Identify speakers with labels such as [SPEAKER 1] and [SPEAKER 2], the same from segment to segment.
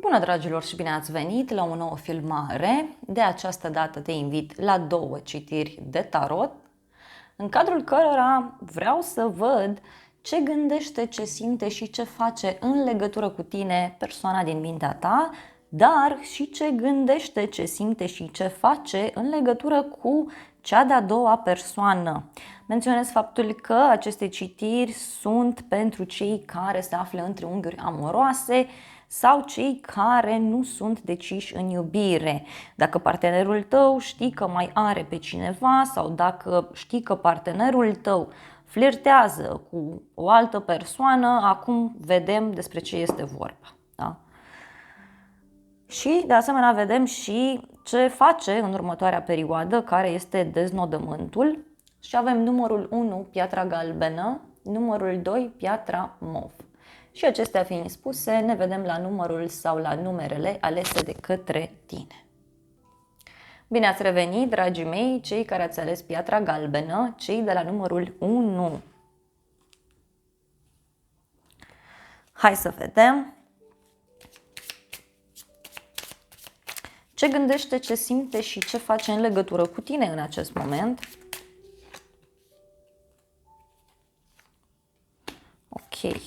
[SPEAKER 1] Bună dragilor și bine ați venit la o nouă filmare. De această dată te invit la 2 citiri de tarot, în cadrul cărora vreau să văd ce gândește, ce simte și ce face în legătură cu tine persoana din mintea ta, dar și ce gândește, ce simte și ce face în legătură cu cea de-a doua persoană. Menționez faptul că aceste citiri sunt pentru cei care se află între unghiuri amoroase sau cei care nu sunt deciși în iubire. Dacă partenerul tău știi că mai are pe cineva sau dacă știi că partenerul tău flirtează cu o altă persoană, acum vedem despre ce este vorba. Da? Și de asemenea vedem și ce face în următoarea perioadă, care este deznodământul. Și avem numărul 1, piatra galbenă, numărul 2, piatra mov. Și acestea fiind spuse, ne vedem la numărul sau la numerele alese de către tine. Bine ați revenit, dragii mei, cei care ați ales piatra galbenă, cei de la numărul 1. Hai să vedem ce gândește, ce simte și ce face în legătură cu tine în acest moment. Ok.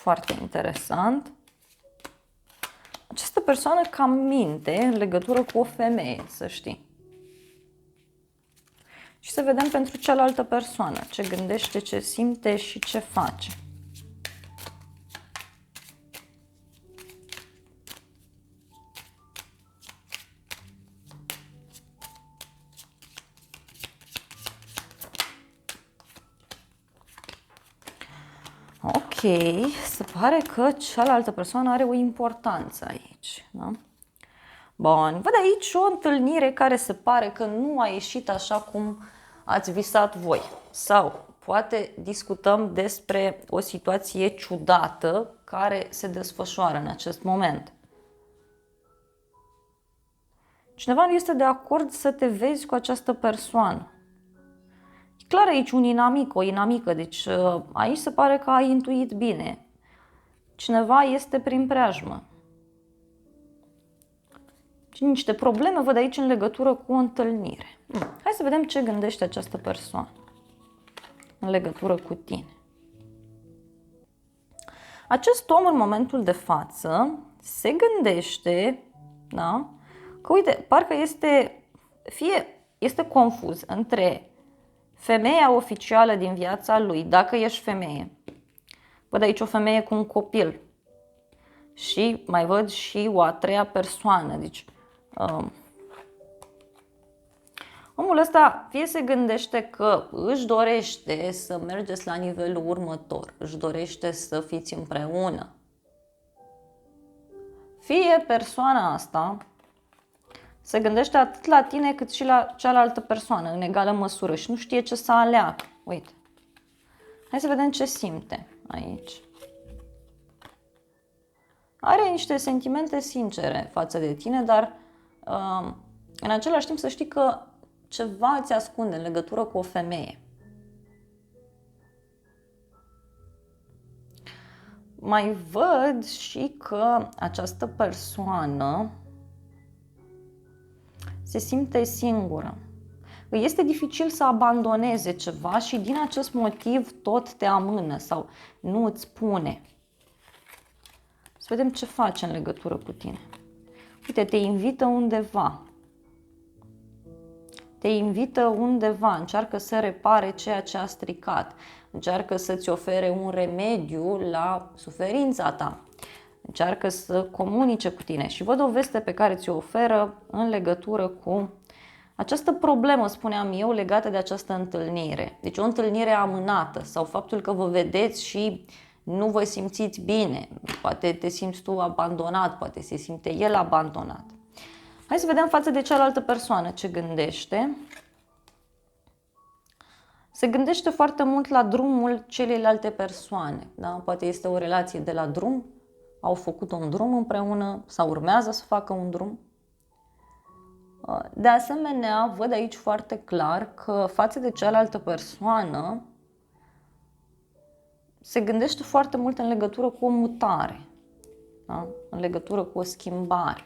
[SPEAKER 1] Foarte interesant. Această persoană cam minte în legătură cu o femeie, să știi. Și să vedem pentru cealaltă persoană ce gândește, ce simte și ce face. Ok, se pare că cealaltă persoană are o importanță aici, da? Bun, văd aici o întâlnire care se pare că nu a ieșit așa cum ați visat voi. Sau poate discutăm despre o situație ciudată care se desfășoară în acest moment. Cineva nu este de acord să te vezi cu această persoană. E clar aici un inamic, o inamică, deci aici se pare că ai intuit bine. Cineva este prin preajmă. Și niște probleme văd aici în legătură cu o întâlnire. Hai să vedem ce gândește această persoană în legătură cu tine. Acest om în momentul de față se gândește, da? Că uite, parcă este confuz între femeia oficială din viața lui, dacă ești femeie. Văd aici o femeie cu un copil și mai văd și o a treia persoană, deci omul ăsta fie se gândește că își dorește să mergeți la nivelul următor, își dorește să fiți împreună. Fie persoana asta se gândește atât la tine cât și la cealaltă persoană în egală măsură și nu știe ce să aleagă. Uite. Hai să vedem ce simte aici. Are niște sentimente sincere față de tine, dar în același timp să știi că ceva ți ascunde în legătură cu o femeie. Mai văd și că această persoană se simte singură. Îi este dificil să abandoneze ceva și din acest motiv tot te amână sau nu îți spune. Să vedem ce face în legătură cu tine. Uite, te invită undeva. Te invită undeva, încearcă să repare ceea ce a stricat, încearcă să-ți ofere un remediu la suferința ta, încearcă să comunice cu tine și văd o veste pe care ți-o oferă în legătură cu această problemă, spuneam eu, legată de această întâlnire. Deci o întâlnire amânată sau faptul că vă vedeți și nu vă simțiți bine, poate te simți tu abandonat, poate se simte el abandonat. Hai să vedem față de cealaltă persoană ce gândește. Se gândește foarte mult la drumul celelalte persoane. Da? Poate este o relație de la drum, au făcut un drum împreună sau urmează să facă un drum. De asemenea, văd aici foarte clar că față de cealaltă persoană se gândește foarte mult în legătură cu o mutare, da? În legătură cu o schimbare.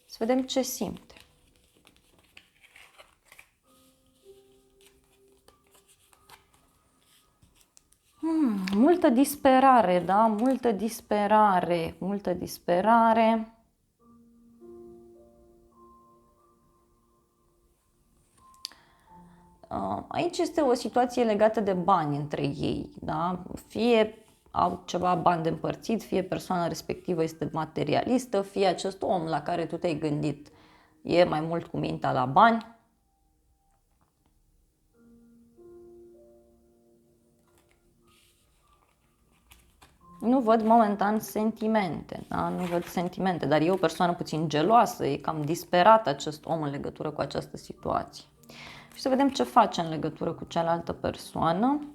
[SPEAKER 1] Să vedem ce simte. Multă disperare, da? Multă disperare, multă disperare. Aici este o situație legată de bani între ei, da? Fie au ceva bani de împărțit, fie persoana respectivă este materialistă, fie acest om la care tu te-ai gândit e mai mult cu mintea la bani. Nu văd momentan sentimente, da? Nu văd sentimente, dar e o persoană puțin geloasă, e cam disperat acest om în legătură cu această situație. Și să vedem ce face în legătură cu cealaltă persoană.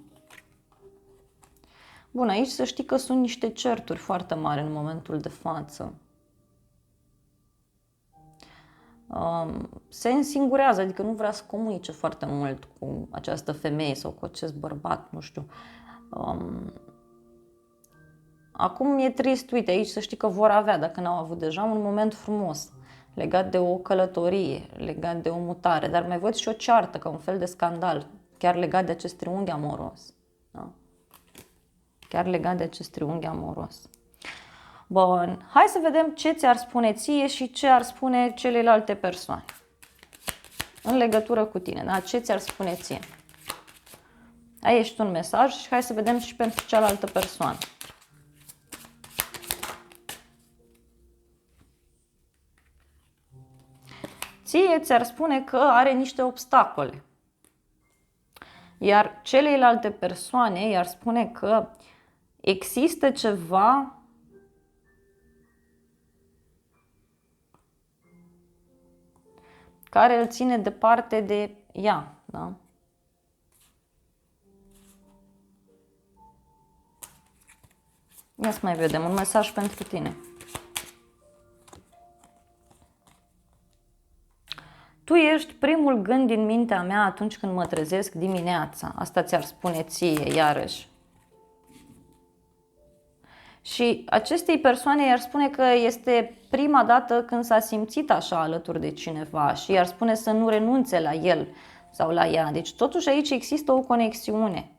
[SPEAKER 1] Bun, aici să știi că sunt niște certuri foarte mari în momentul de față. Se însingurează, adică nu vrea să comunice foarte mult cu această femeie sau cu acest bărbat, nu știu. Acum e trist, uite, aici să știi că vor avea, dacă n-au avut deja, un moment frumos legat de o călătorie, legat de o mutare, dar mai văd și o ceartă, ca un fel de scandal, chiar legat de acest triunghi amoros. Da? Chiar legat de acest triunghi amoros. Bun, hai să vedem ce ți-ar spune ție și ce ar spune celelalte persoane în legătură cu tine, da? Ce ți-ar spune ție? Ai ieșit un mesaj și hai să vedem și pentru cealaltă persoană. Ție ți-ar spune că are niște obstacole. Iar celelalte persoane i-ar spune că există ceva care îl ține departe de ea, da? Ia să mai vedem un mesaj pentru tine. Tu ești primul gând din mintea mea atunci când mă trezesc dimineața. Asta ți-ar spune ție, iarăși. Și acestei persoane i-ar spune că este prima dată când s-a simțit așa alături de cineva și i-ar spune să nu renunțe la el sau la ea. Deci totuși aici există o conexiune.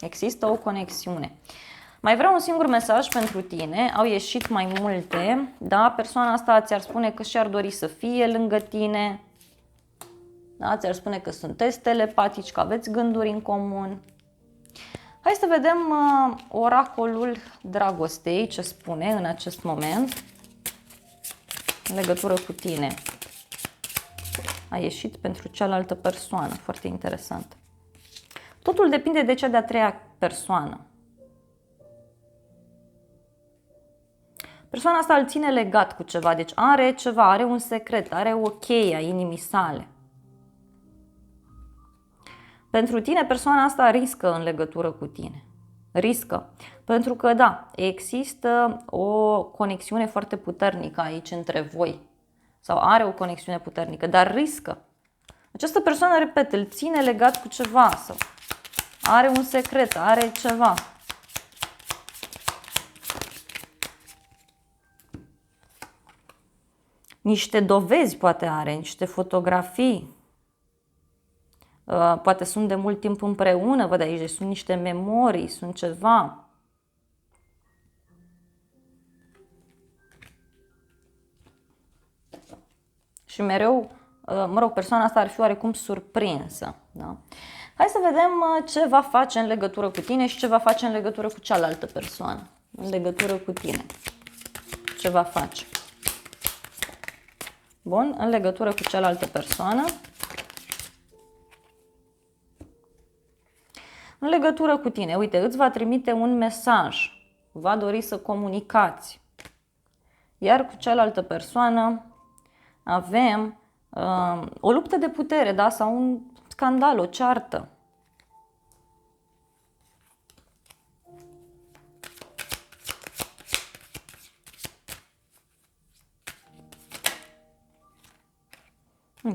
[SPEAKER 1] Există o conexiune. Mai vreau un singur mesaj pentru tine, au ieșit mai multe, da? Persoana asta ți-ar spune că și-ar dori să fie lângă tine, da? Ți-ar spune că sunteți telepatici, că aveți gânduri în comun. Hai să vedem oracolul dragostei, ce spune în acest moment în legătură cu tine. A ieșit pentru cealaltă persoană, foarte interesant. Totul depinde de cea de-a treia persoană. Persoana asta îl ține legat cu ceva, deci are ceva, are un secret, are o cheie a inimii sale. Pentru tine, persoana asta riscă în legătură cu tine. Riscă. Pentru că, da, există o conexiune foarte puternică aici între voi. Sau are o conexiune puternică, dar riscă. Această persoană, repet, îl ține legat cu ceva sau are un secret, are ceva. Niște dovezi poate are, niște fotografii. Poate sunt de mult timp împreună, văd aici, sunt niște memorii, sunt ceva. Și mereu, mă rog, persoana asta ar fi oarecum surprinsă. Da? Hai să vedem ce va face în legătură cu tine și ce va face în legătură cu cealaltă persoană. În legătură cu tine. Ce va face? Bun, în legătură cu cealaltă persoană. În legătură cu tine, uite, îți va trimite un mesaj. Va dori să comunicați. Iar cu cealaltă persoană avem o luptă de putere, da? Sau un scandal, o ceartă.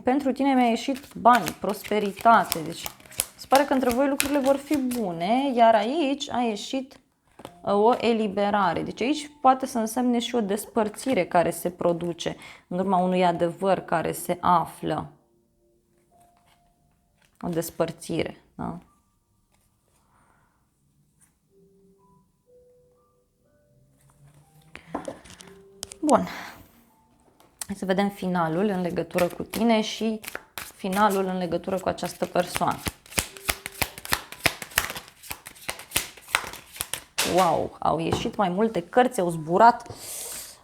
[SPEAKER 1] Pentru tine mi-a ieșit bani, prosperitate. Deci se pare că între voi lucrurile vor fi bune, iar aici a ieșit o eliberare. Deci aici poate să însemne și o despărțire care se produce în urma unui adevăr care se află. O despărțire, da? Bun. Hai să vedem finalul în legătură cu tine și finalul în legătură cu această persoană. Wow, au ieșit mai multe cărți,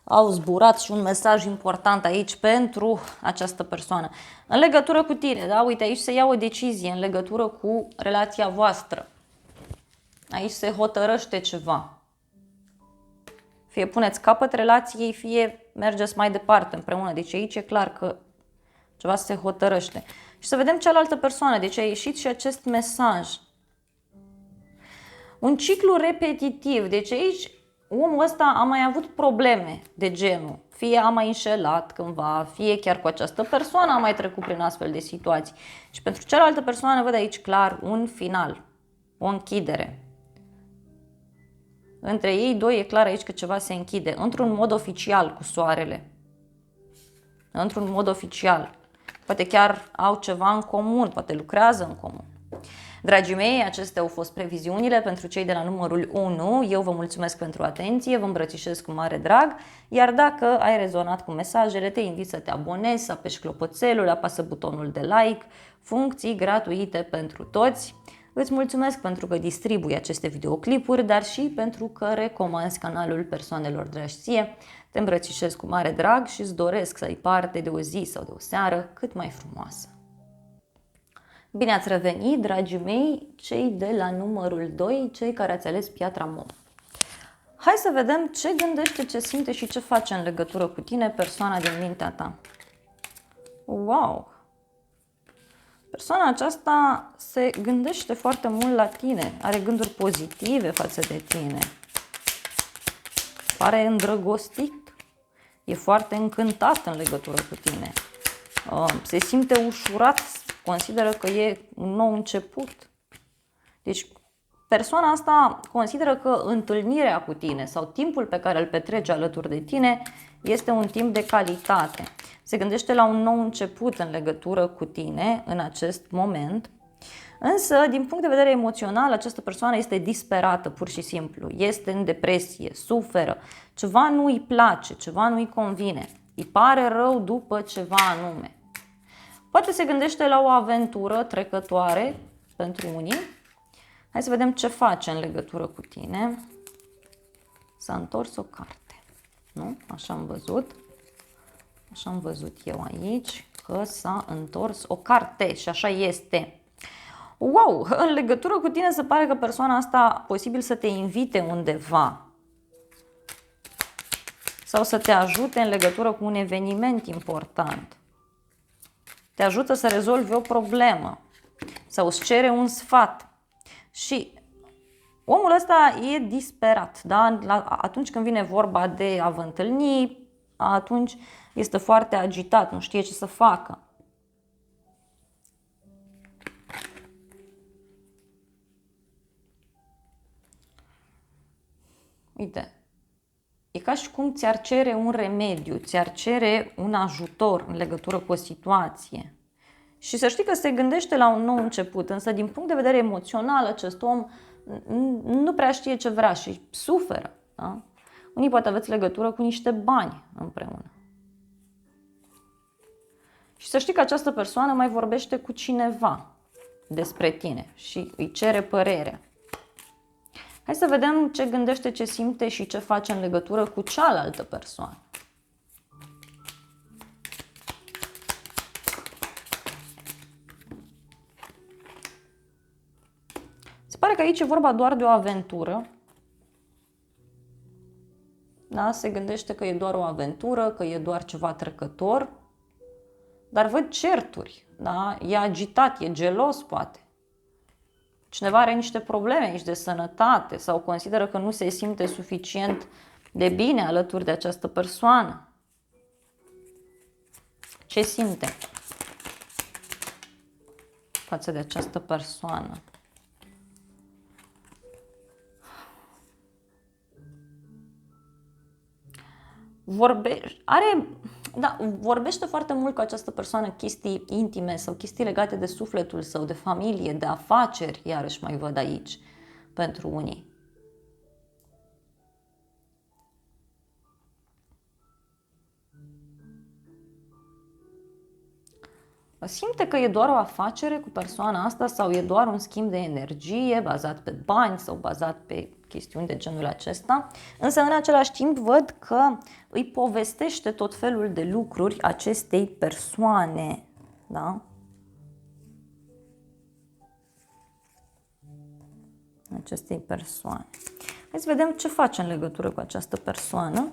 [SPEAKER 1] au zburat și un mesaj important aici pentru această persoană. În legătură cu tine, da? Uite, aici se ia o decizie în legătură cu relația voastră. Aici se hotărăște ceva. Fie puneți capăt relației, fie mergeți mai departe împreună. Deci aici e clar că ceva se hotărăște. Și să vedem cealaltă persoană. Deci a ieșit și acest mesaj. Un ciclu repetitiv. Deci aici omul ăsta a mai avut probleme de genul. Fie a mai înșelat cândva, fie chiar cu această persoană a mai trecut prin astfel de situații. Și pentru cealaltă persoană văd aici clar un final, o închidere. Între ei doi e clar aici că ceva se închide, într-un mod oficial cu soarele. Într-un mod oficial. Poate chiar au ceva în comun, poate lucrează în comun. Dragii mei, acestea au fost previziunile pentru cei de la numărul 1. Eu vă mulțumesc pentru atenție, vă îmbrățișez cu mare drag, iar dacă ai rezonat cu mesajele, te invit să te abonezi, să apeși clopoțelul, apasă butonul de like, funcții gratuite pentru toți. Îți mulțumesc pentru că distribui aceste videoclipuri, dar și pentru că recomanzi canalul persoanelor dragi ție. Te îmbrățișez cu mare drag și îți doresc să ai parte de o zi sau de o seară cât mai frumoasă. Bine ați revenit, dragii mei, cei de la numărul 2, cei care ați ales piatra mom. Hai să vedem ce gândește, ce simte și ce face în legătură cu tine persoana din mintea ta. Wow! Persoana aceasta se gândește foarte mult la tine, are gânduri pozitive față de tine. Pare îndrăgostit, e foarte încântat în legătură cu tine. Se simte ușurat, consideră că e un nou început. Deci persoana asta consideră că întâlnirea cu tine sau timpul pe care îl petrece alături de tine este un timp de calitate. Se gândește la un nou început în legătură cu tine în acest moment. Însă, din punct de vedere emoțional, această persoană este disperată, pur și simplu. Este în depresie, suferă, ceva nu îi place, ceva nu îi convine. Îi pare rău după ceva anume. Poate se gândește la o aventură trecătoare pentru unii. Hai să vedem ce face în legătură cu tine. S-a întors o carte. Nu? Așa am văzut. Așa am văzut eu aici, că s-a întors o carte și așa este. Wow! În legătură cu tine se pare că persoana asta posibil să te invite undeva. Sau să te ajute în legătură cu un eveniment important. Te ajută să rezolvi o problemă. Sau îți cere un sfat. Și omul ăsta e disperat. Da? Atunci când vine vorba de a vă întâlni, atunci este foarte agitat, nu știe ce să facă. Uite, e ca și cum ți-ar cere un remediu, ți-ar cere un ajutor în legătură cu o situație. Și să știi că se gândește la un nou început, însă din punct de vedere emoțional acest om nu prea știe ce vrea și suferă. Da? Unii poate aveți legătură cu niște bani împreună. Și să știi că această persoană mai vorbește cu cineva despre tine și îi cere părerea. Hai să vedem ce gândește, ce simte și ce face în legătură cu cealaltă persoană. Se pare că aici e vorba doar de o aventură. Da? Se gândește că e doar o aventură, că e doar ceva trecător. Dar văd certuri. Da? E agitat, e gelos poate. Cineva are niște probleme aici de sănătate sau consideră că nu se simte suficient de bine alături de această persoană. Ce simte? față de această persoană. Vorbește foarte mult cu această persoană chestii intime sau chestii legate de sufletul său, de familie, de afaceri, iarăși mai văd aici, pentru unii. Simte că e doar o afacere cu persoana asta sau e doar un schimb de energie bazat pe bani sau bazat pe chestiuni de genul acesta, însă în același timp văd că îi povestește tot felul de lucruri acestei persoane, da? Acestei persoane. Hai să vedem ce face în legătură cu această persoană.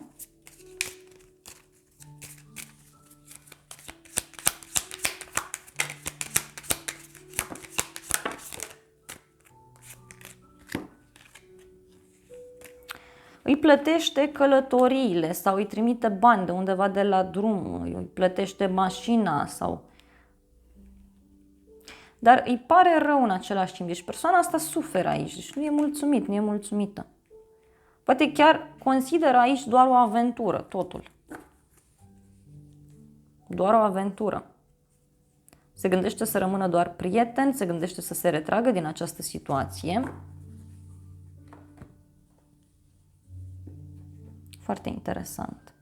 [SPEAKER 1] Îi plătește călătoriile sau îi trimite bani de undeva de la drum, îi plătește mașina sau... Dar îi pare rău în același timp. Deci persoana asta suferă aici, deci nu e mulțumit, nu e mulțumită. Poate chiar consideră aici doar o aventură, totul. Doar o aventură. Se gândește să rămână doar prieten, se gândește să se retragă din această situație. Foarte interesant.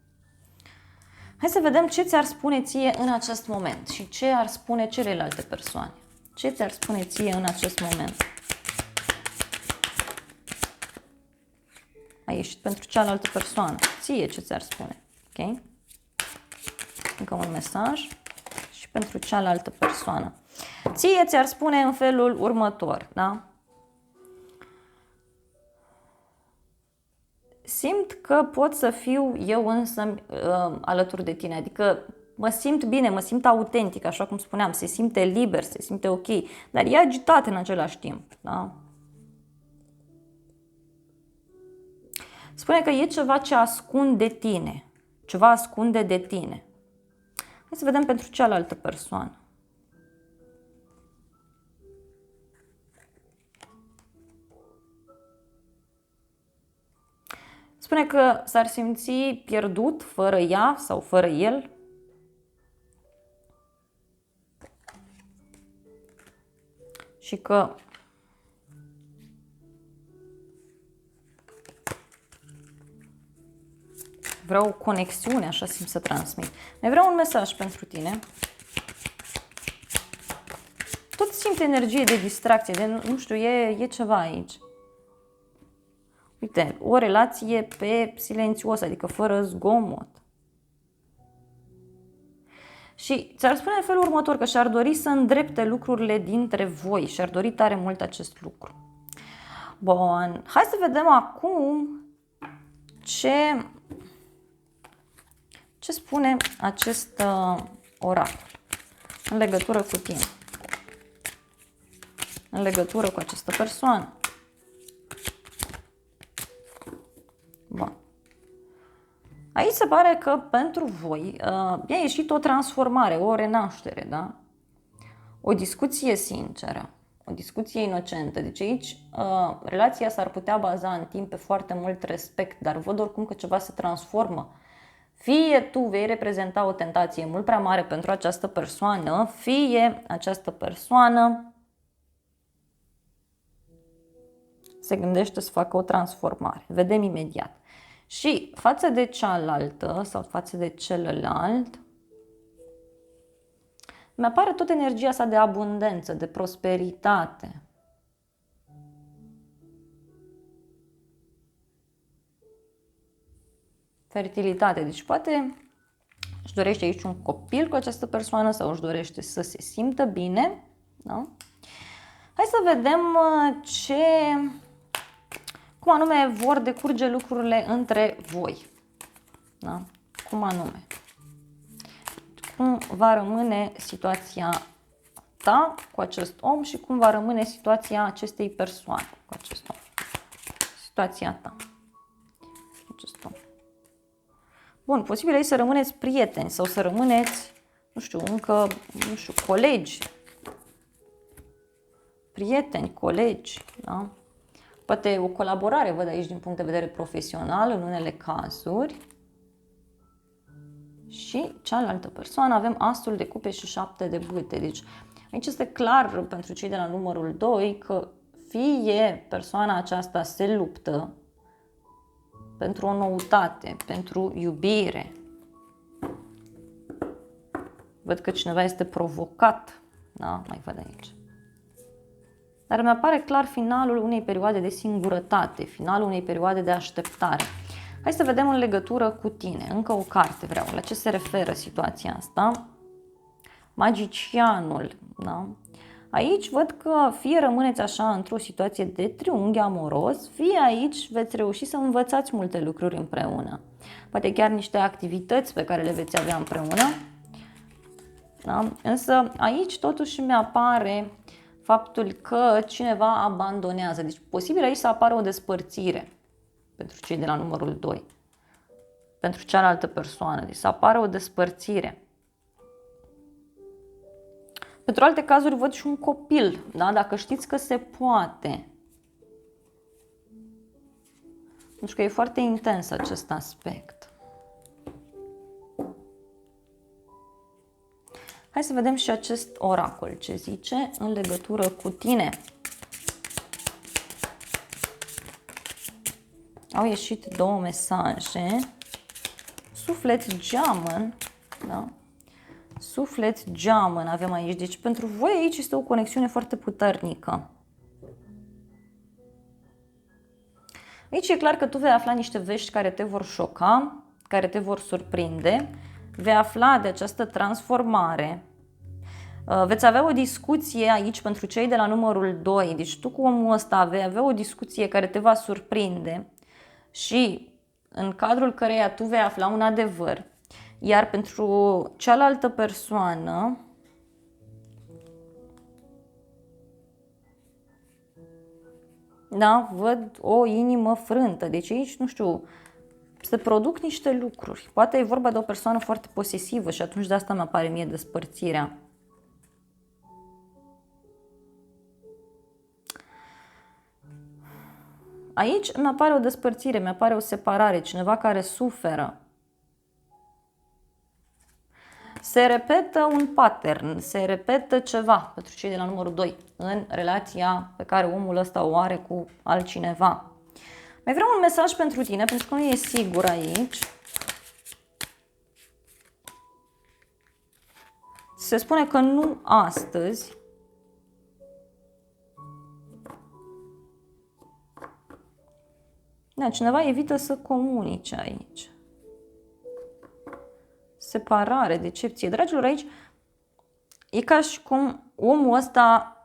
[SPEAKER 1] Hai să vedem ce ți-ar spune ție în acest moment și ce ar spune celelalte persoane. Ce ți-ar spune ție în acest moment? Ai ieșit pentru cealaltă persoană. Ție ce ți-ar spune? Ok? Încă un mesaj. Și pentru cealaltă persoană. Ție ți-ar spune în felul următor, da? Simt că pot să fiu eu însă alături de tine, adică mă simt bine, mă simt autentic, așa cum spuneam, se simte liber, se simte ok, dar e agitat în același timp, da? Spune că e ceva ce ascunde tine, ceva ascunde de tine. Hai să vedem pentru cealaltă persoană. Spune că s-ar simți pierdut fără ea sau fără el. Și că vreau o conexiune, așa simt să transmit. Mai vreau un mesaj pentru tine. Tot simt energie de distracție, de, nu știu, e ceva aici. Uite, o relație pe silențios, adică fără zgomot. Și ți-ar spune în felul următor că și-ar dori să îndrepte lucrurile dintre voi și-ar dori tare mult acest lucru. Bun, hai să vedem acum ce spune acest oracol în legătură cu tine, în legătură cu această persoană. Bun. Aici se pare că pentru voi i-a ieșit o transformare, o renaștere, da? O discuție sinceră, o discuție inocentă. Deci aici relația s-ar putea baza în timp pe foarte mult respect, dar văd oricum că ceva se transformă. Fie tu vei reprezenta o tentație mult prea mare pentru această persoană, fie această persoană se gândește să facă o transformare. Vedem imediat. Și față de cealaltă sau față de celălalt, mi-apare tot energia asta de abundență, de prosperitate. Fertilitate. Deci poate își dorește aici un copil cu această persoană sau își dorește să se simtă bine. Da? Hai să vedem cum anume vor decurge lucrurile între voi. Da? Cum anume. Cum va rămâne situația ta cu acest om și cum va rămâne situația acestei persoane cu acest om. Situația ta cu acest om. Bun, posibil e să rămâneți prieteni sau să rămâneți, nu știu, încă, colegi. prieteni, colegi, da? Poate o colaborare, văd aici, din punct de vedere profesional, în unele cazuri. Și cealaltă persoană avem asul de cupe și 7 de bâte. Deci aici este clar pentru cei de la numărul 2 că fie persoana aceasta se luptă pentru o noutate, pentru iubire. Văd că cineva este provocat. Da, mai văd aici. Dar mi-apare clar finalul unei perioade de singurătate, finalul unei perioade de așteptare. Hai să vedem în legătură cu tine. Încă o carte vreau. La ce se referă situația asta? Magicianul. Da? Aici văd că fie rămâneți așa într-o situație de triunghi amoros, fie aici veți reuși să învățați multe lucruri împreună. Poate chiar niște activități pe care le veți avea împreună. Da? Însă aici totuși mi-apare faptul că cineva abandonează. Deci posibil aici să apară o despărțire pentru cei de la numărul 2. Pentru cealaltă persoană. Deci să apară o despărțire. Pentru alte cazuri văd și un copil. Da? Dacă știți că se poate. Pentru că e foarte intens acest aspect. Hai să vedem și acest oracol ce zice în legătură cu tine. Au ieșit două mesaje. Suflet geamăn, da? Suflet geamăn avem aici. Deci pentru voi aici este o conexiune foarte puternică. Aici e clar că tu vei afla niște vești care te vor șoca, care te vor surprinde. Vei afla de această transformare. Veți avea o discuție aici pentru cei de la numărul 2. Deci tu cu omul ăsta vei avea o discuție care te va surprinde și în cadrul căreia tu vei afla un adevăr. Iar pentru cealaltă persoană, da, văd o inimă frântă. Deci aici, nu știu, se produc niște lucruri. Poate e vorba de o persoană foarte posesivă și atunci de asta mi-apare mie despărțirea. Aici mi-apare o despărțire, mi-apare o separare, cineva care suferă. Se repetă un pattern, se repetă ceva pentru cei de la numărul 2 în relația pe care omul ăsta o are cu altcineva. Mai vreau un mesaj pentru tine, pentru că nu e sigur aici. Se spune că nu astăzi. Da, cineva evită să comunice aici. Separare, decepție. Dragilor, aici e ca și cum omul ăsta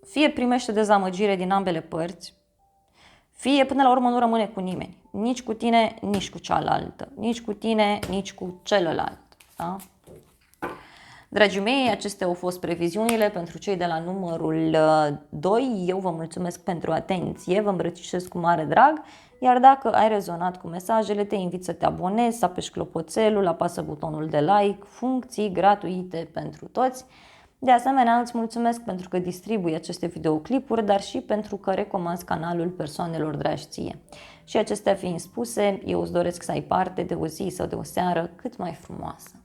[SPEAKER 1] fie primește dezamăgire din ambele părți, fie până la urmă nu rămâne cu nimeni. Nici cu tine, nici cu cealaltă. Nici cu tine, nici cu celălalt. Da? Dragii mei, acestea au fost previziunile pentru cei de la numărul 2. Eu vă mulțumesc pentru atenție, vă îmbrățișez cu mare drag, iar dacă ai rezonat cu mesajele, te invit să te abonezi, să apeși clopoțelul, apasă butonul de like, funcții gratuite pentru toți. De asemenea, îți mulțumesc pentru că distribui aceste videoclipuri, dar și pentru că recomanzi canalul persoanelor dragi ție. Și acestea fiind spuse, eu îți doresc să ai parte de o zi sau de o seară cât mai frumoasă.